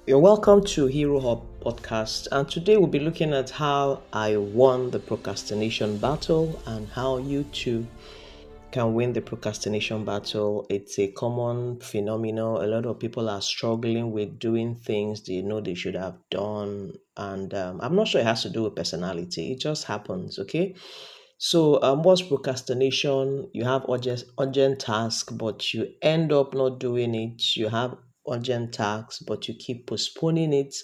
You're welcome to Hero Hub podcast, and today we'll be looking at how I won the procrastination battle and how you too can win the procrastination battle. It's a common phenomenon. A lot of people are struggling with doing things they know they should have done, and I'm not sure it has to do with personality. It just happens, okay? So, what's procrastination? You have urgent task, but you end up not doing it. You have urgent tasks, but you keep postponing it.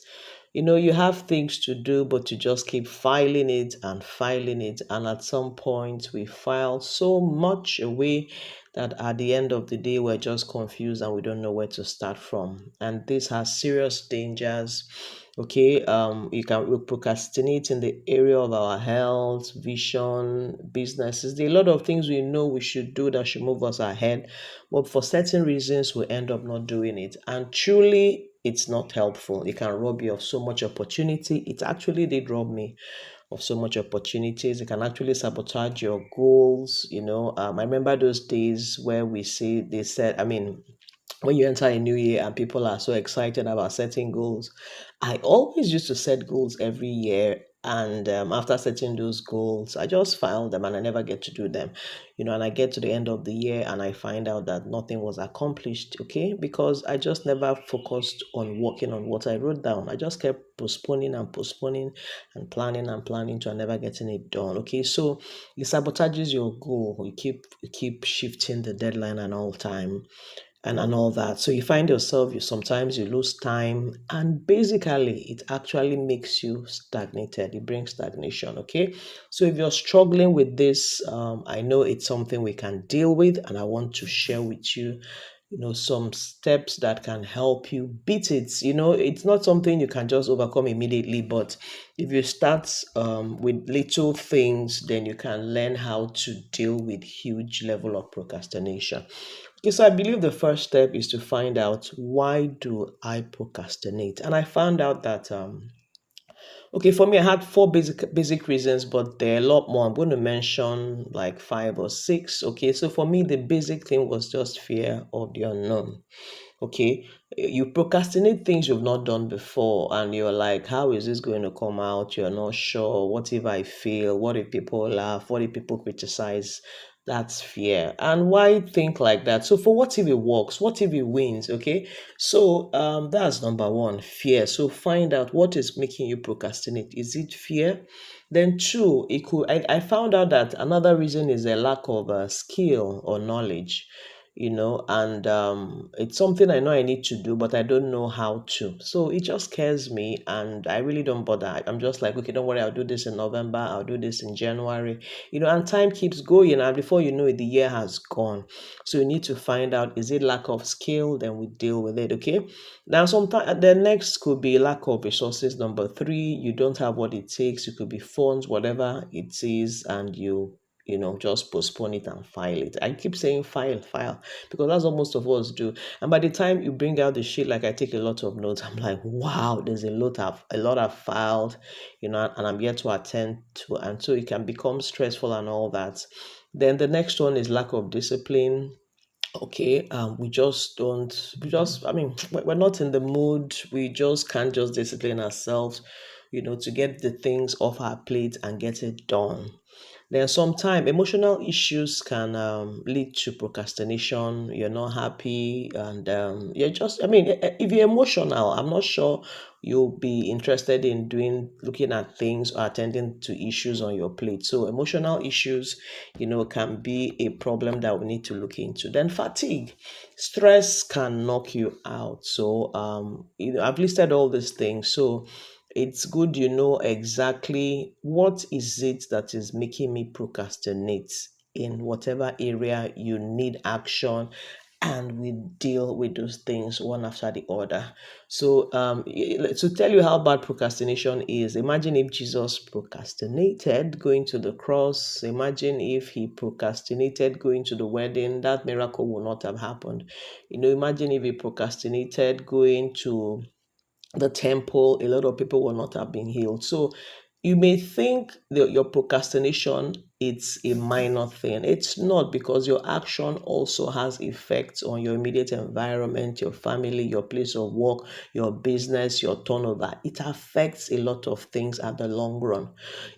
You have things to do, but you just keep filing it and filing it. And at some point, we file so much away that at the end of the day, we're just confused and we don't know where to start from. And this has serious dangers. Okay, we procrastinate in the area of our health, vision, businesses. There are a lot of things we know we should do that should move us ahead, but for certain reasons we end up not doing it. And truly, it's not helpful. It can rob you of so much opportunity. It actually did rob me of so much opportunities. It can actually sabotage your goals. I remember those days where they said, when you enter a new year and people are so excited about setting goals. I always used to set goals every year. And after setting those goals, I just file them and I never get to do them. And I get to the end of the year and I find out that nothing was accomplished, okay? Because I just never focused on working on what I wrote down. I just kept postponing and postponing and planning to never getting it done, okay? So it sabotages your goal. You keep shifting the deadline and all time and all that. So you find yourself, you sometimes you lose time, and basically it actually makes you stagnated. It brings stagnation. Okay. So if you're struggling with this, I know it's something we can deal with, and I want to share with you. Some steps that can help you beat it. It's not something you can just overcome immediately, but if you start with little things, then you can learn how to deal with huge level of procrastination. Okay, so I believe the first step is to find out, why do I procrastinate? And I found out that okay, for me I had four basic reasons, but there are a lot more. I'm going to mention like five or six. Okay, so for me the basic thing was just fear of the unknown. Okay, you procrastinate things you've not done before, and you're like, how is this going to come out? You're not sure. What if I fail? What if people laugh? What if people criticize? That's fear. And why think like that? So for what if it works? What if it wins? Okay, so that's number one, fear. So find out what is making you procrastinate. Is it fear? Then two, it could I found out that another reason is a lack of skill or knowledge. And it's something I know I need to do, but I don't know how to. So it just scares me, and I really don't bother. I'm just like, okay, don't worry, I'll do this in November, I'll do this in January, and time keeps going, and before you know it, the year has gone. So you need to find out, is it lack of skill? Then we deal with it, okay? Now, sometimes the next could be lack of resources. Number three, you don't have what it takes. It could be funds, whatever it is, and just postpone it and file it. I keep saying file, because that's what most of us do. And by the time you bring out the sheet, like I take a lot of notes, I'm like, wow, there's a lot I've filed, and I'm yet to attend to, and so it can become stressful and all that. Then the next one is lack of discipline. Okay, we're not in the mood. We just can't just discipline ourselves, to get the things off our plate and get it done. Then sometimes emotional issues can lead to procrastination. You're not happy, and if you're emotional, I'm not sure you'll be interested in looking at things or attending to issues on your plate. So emotional issues, can be a problem that we need to look into. Then fatigue, stress can knock you out. So I've listed all these things. So it's good you know exactly what is it that is making me procrastinate in whatever area you need action, and we deal with those things one after the other. So to tell you how bad procrastination is, imagine if Jesus procrastinated going to the cross. Imagine if he procrastinated going to the wedding. That miracle would not have happened. Imagine if he procrastinated going to the temple, a lot of people will not have been healed. So you may think that your procrastination it's a minor thing. It's not, because your action also has effects on your immediate environment, your family, your place of work, your business, your turnover. It affects a lot of things at the long run.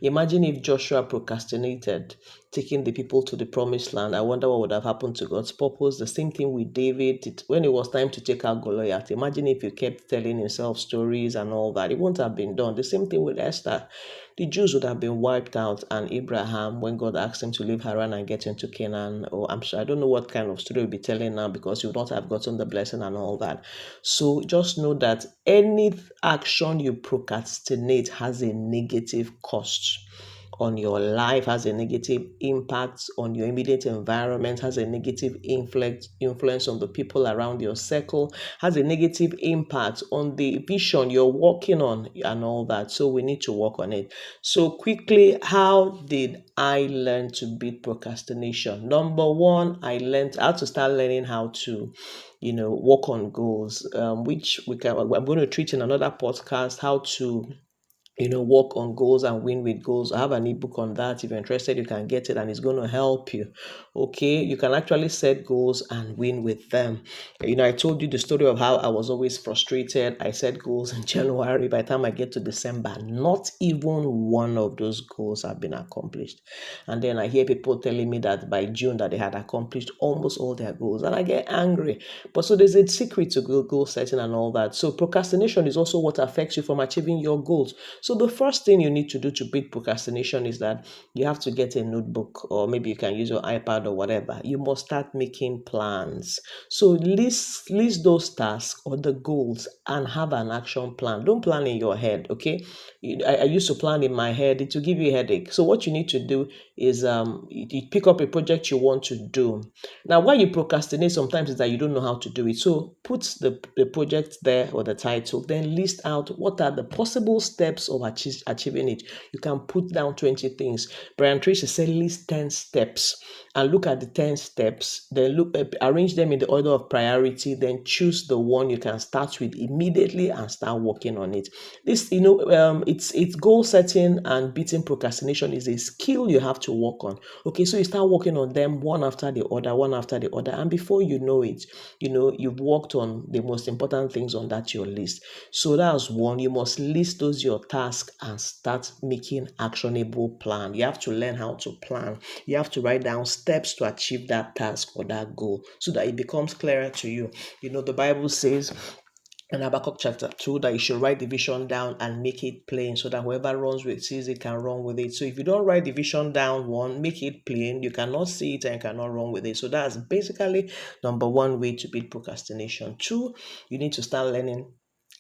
Imagine if Joshua procrastinated taking the people to the promised land. I wonder what would have happened to God's purpose. The same thing with David. When it was time to take out Goliath, imagine if he kept telling himself stories and all that. It wouldn't have been done. The same thing with Esther. The Jews would have been wiped out, and Abraham, when God asked him to leave Haran and get into Canaan, or I'm sure I don't know what kind of story we'll be telling now, because you would not have gotten the blessing and all that. So just know that any action you procrastinate has a negative cost on your life, has a negative impact on your immediate environment, has a negative influence on the people around your circle, has a negative impact on the vision you're working on and all that. So we need to work on it. So quickly, how did I learn to beat procrastination? Number one, I learned how to start learning how to work on goals, which I'm going to treat in another podcast, how to work on goals and win with goals. I have an ebook on that. If you're interested, you can get it, and it's going to help you. Okay, you can actually set goals and win with them. I told you the story of how I was always frustrated. I set goals in January. By the time I get to December, not even one of those goals have been accomplished. And then I hear people telling me that by June that they had accomplished almost all their goals, and I get angry. But so there's a secret to goal setting and all that. So procrastination is also what affects you from achieving your goals. So the first thing you need to do to beat procrastination is that you have to get a notebook, or maybe you can use your iPad or whatever. You must start making plans. So list those tasks or the goals and have an action plan. Don't plan in your head, okay? I used to plan in my head. It will give you a headache. So what you need to do is you pick up a project you want to do. Now, why you procrastinate sometimes is that you don't know how to do it. So put the project there, or the title, then list out what are the possible steps of achieving it. You can put down 20 things. Brian Tracy said list 10 steps and look at the 10 steps, then arrange them in the order of priority, then choose the one you can start with immediately and start working on it. This, it's goal setting and beating procrastination is a skill you have to work on. Okay, so you start working on them one after the other, and before you know it, you've worked on the most important things on that your list. So that's one. You must list those your tasks and start making actionable plan. You have to learn how to plan. You have to write down steps to achieve that task or that goal so that it becomes clearer to you. The Bible says in Habakkuk chapter 2 that you should write the vision down and make it plain so that whoever runs with sees it can run with it. So if you don't write the vision down, one, make it plain, you cannot see it and cannot run with it. So that's basically number one way to beat procrastination. Two, you need to start learning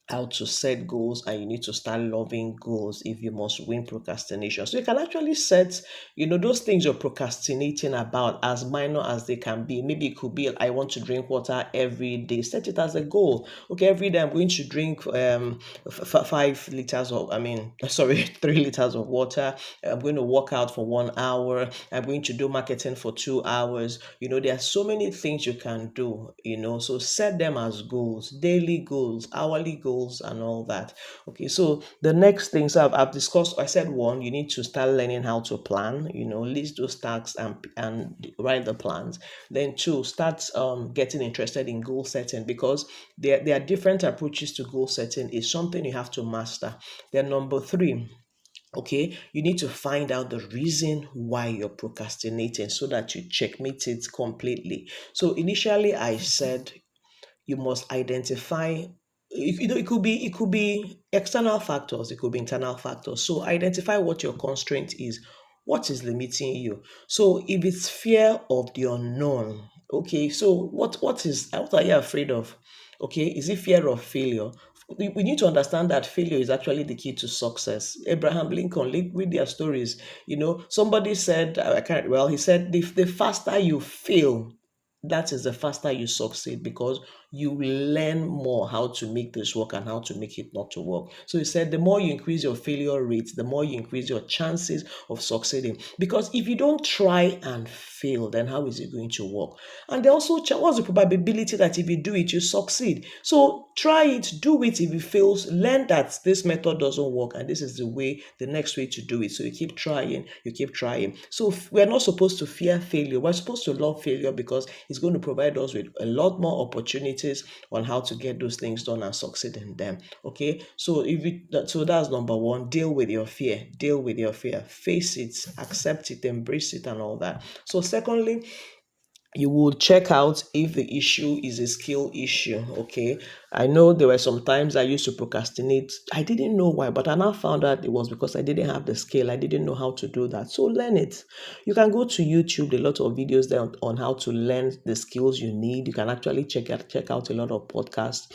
how to set goals, and you need to start loving goals if you must win procrastination. So you can actually set, those things you're procrastinating about, as minor as they can be. Maybe it could be, I want to drink water every day. Set it as a goal. Okay, every day I'm going to drink 5 liters of, 3 liters of water. I'm going to work out for 1 hour. I'm going to do marketing for 2 hours. There are so many things you can do, so set them as goals, daily goals, hourly goals, and all that. Okay, so the next things I've discussed, I said one, you need to start learning how to plan, list those tasks and write the plans. Then two, start getting interested in goal setting, because there are different approaches to goal setting. It's something you have to master. Then number three, okay, you need to find out the reason why you're procrastinating so that you checkmate it completely. So initially I said you must identify, it could be external factors, it could be internal factors. So identify what your constraint is, what is limiting you. So if it's fear of the unknown, okay, so what are you afraid of? Okay, is it fear of failure? We need to understand that failure is actually the key to success. Abraham Lincoln, read their stories. Somebody said, I can't, well, he said, the faster you fail, that is the faster you succeed, because you will learn more how to make this work and how to make it not to work. So he said the more you increase your failure rate, the more you increase your chances of succeeding. Because if you don't try and fail, then how is it going to work? And also, what's the probability that if you do it, you succeed? So try it, do it. If it fails, learn that this method doesn't work and this is the next way to do it. So you keep trying, you keep trying. So we're not supposed to fear failure. We're supposed to love failure because it's going to provide us with a lot more opportunities on how to get those things done and succeed in them. Okay, so so that's number one. Deal with your fear. Deal with your fear. Face it, accept it, embrace it, and all that. So secondly, you will check out if the issue is a skill issue. Okay, I know there were some times I used to procrastinate. I didn't know why, but I now found out it was because I didn't have the skill. I didn't know how to do that. So learn it. You can go to YouTube. There are a lot of videos there on how to learn the skills you need. You can actually check out a lot of podcasts,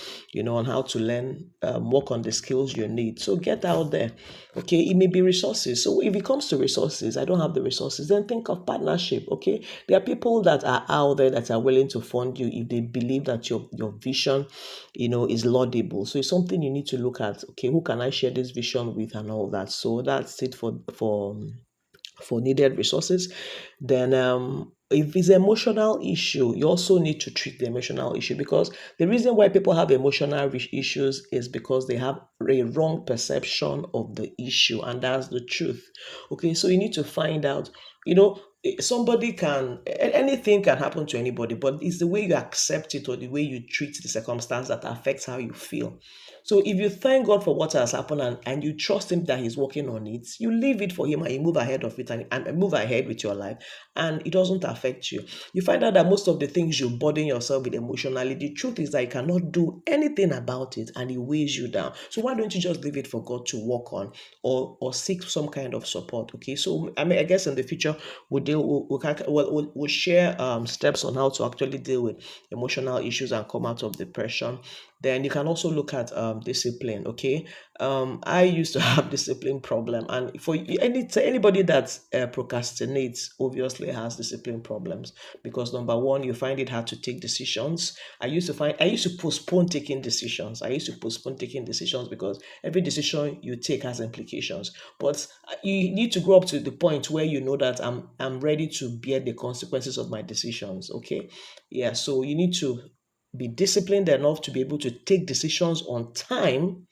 on how to learn, work on the skills you need. So get out there. Okay, it may be resources. So if it comes to resources, I don't have the resources, then think of partnership. Okay, there are people that are out there that are willing to fund you if they believe that your vision, is laudable. So it's something you need to look at. Okay, who can I share this vision with and all that. So that's it for needed resources. Then if it's an emotional issue, you also need to treat the emotional issue, because the reason why people have emotional issues is because they have a wrong perception of the issue, and that's the truth. Okay, so you need to find out, anything can happen to anybody, but it's the way you accept it or the way you treat the circumstance that affects how you feel. So if you thank God for what has happened, and you trust him that he's working on it, you leave it for him and you move ahead of it, and move ahead with your life, and it doesn't affect you. You find out that most of the things you burden yourself with emotionally, the truth is that you cannot do anything about it and it weighs you down. So why don't you just leave it for God to work on, or seek some kind of support? Okay, so I guess in the future we'll share steps on how to actually deal with emotional issues and come out of depression. Then you can also look at discipline. Okay, I used to have discipline problem, and for anybody that procrastinates obviously has discipline problems, because number one, you find it hard to take decisions. I used to postpone taking decisions. Because every decision you take has implications. But you need to grow up to the point where you know that I'm ready to bear the consequences of my decisions. Okay, yeah. So you need to be disciplined enough to be able to take decisions on time.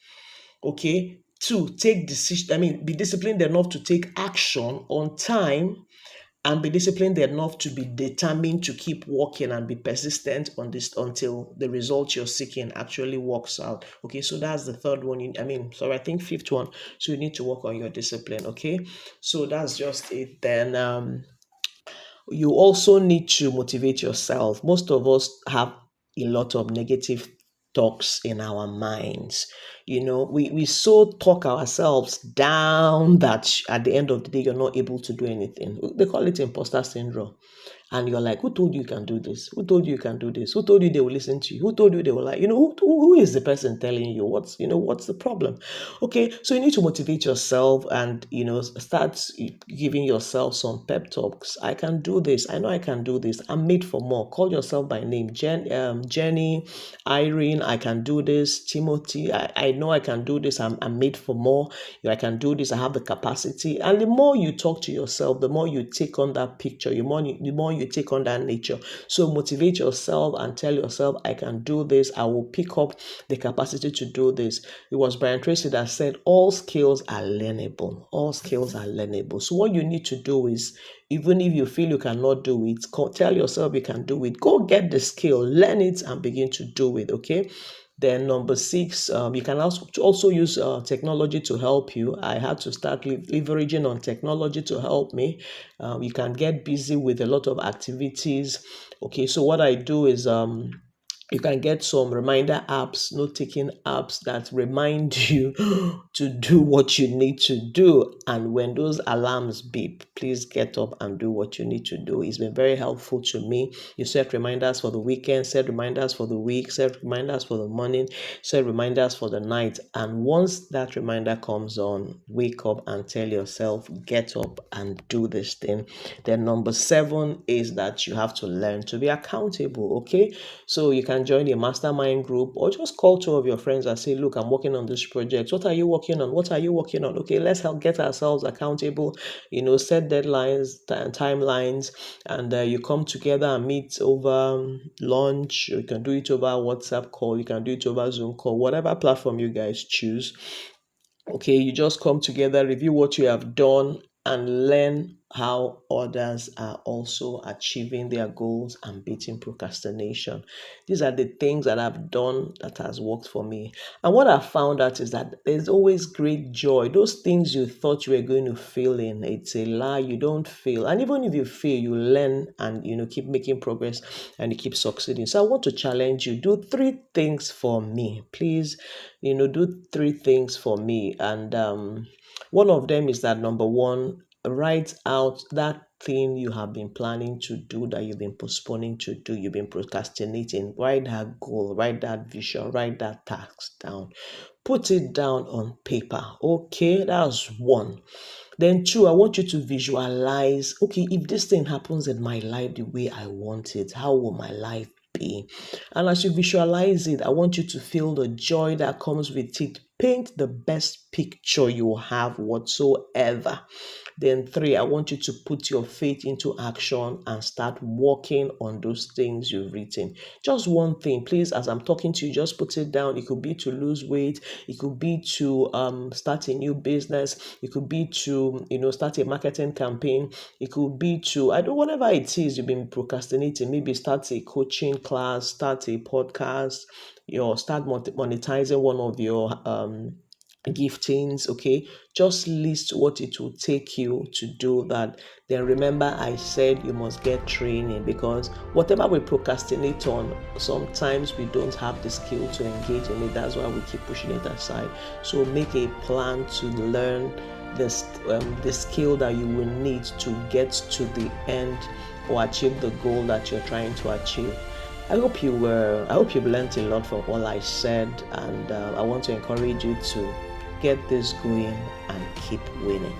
Okay, to take decision. I mean, be disciplined enough to take action on time, and be disciplined enough to be determined to keep working and be persistent on this until the result you're seeking actually works out. Okay, so that's the third one. I think fifth one. So you need to work on your discipline. Okay, so that's just it. Then you also need to motivate yourself. Most of us have a lot of negative talks in our minds. We so talk ourselves down that at the end of the day, you're not able to do anything. They call it imposter syndrome. And you're like, who told you can do this? Who told you can do this? Who told you they will listen to you? Who told you they will like, who is the person telling you what's the problem? Okay, so you need to motivate yourself and, start giving yourself some pep talks. I can do this. I know I can do this. I'm made for more. Call yourself by name. Jenny, Irene, I can do this. Timothy, I know I can do this. I'm made for more. I can do this. I have the capacity. And the more you talk to yourself, the more you take on that picture, the more you take on that nature. So motivate yourself and tell yourself, I can do this. I will pick up the capacity to do this. It was Brian Tracy that said, all skills are learnable. All skills are learnable. So what you need to do is, even if you feel you cannot do it, tell yourself you can do it. Go get the skill, learn it, and begin to do it. Okay. Then number six, you can also use technology to help you. I had to start leveraging on technology to help me. You can get busy with a lot of activities. Okay, so what I do is you can get some reminder apps, note-taking apps that remind you to do what you need to do. And when those alarms beep, please get up and do what you need to do. It's been very helpful to me. You set reminders for the weekend, set reminders for the week, set reminders for the morning, set reminders for the night. And once that reminder comes on, wake up and tell yourself, get up and do this thing. Then number seven is that you have to learn to be accountable. Okay, so you can can join a mastermind group, or just call two of your friends and say, look, I'm working on this project. What are you working on? What are you working on? Okay, let's help get ourselves accountable, set deadlines and timelines, and you come together and meet over lunch. You can do it over WhatsApp call, you can do it over Zoom call, whatever platform you guys choose. Okay, you just come together, review what you have done, and learn how others are also achieving their goals and beating procrastination. These are the things that I've done that has worked for me. And what I found out is that there's always great joy. Those things you thought you were going to fail in, it's a lie. You don't fail. And even if you fail, you learn and keep making progress and you keep succeeding. So I want to challenge you. Do 3 things for me. Please, do 3 things for me. And one of them is that, number 1, write out that thing you have been planning to do, that you've been postponing to do, you've been procrastinating. Write that goal, write that vision, write that task down. Put it down on paper. Okay, that's 1. Then 2, I want you to visualize, okay, if this thing happens in my life the way I want it, how will my life be? And as you visualize it, I want you to feel the joy that comes with it. Paint the best picture you have whatsoever. Then 3, I want you to put your faith into action and start working on those things you've written. Just one thing, please, as I'm talking to you, just put it down. It could be to lose weight. It could be to start a new business. It could be to, start a marketing campaign. It could be to, whatever it is you've been procrastinating. Maybe start a coaching class, start a podcast, start monetizing one of your giftings. Okay, just list what it will take you to do that. Then remember, I said you must get training, because whatever we procrastinate on, sometimes we don't have the skill to engage in it. That's why we keep pushing it aside. So make a plan to learn the skill that you will need to get to the end or achieve the goal that you're trying to achieve. I hope you've learned a lot from all I said, and I want to encourage you to get this going and keep winning.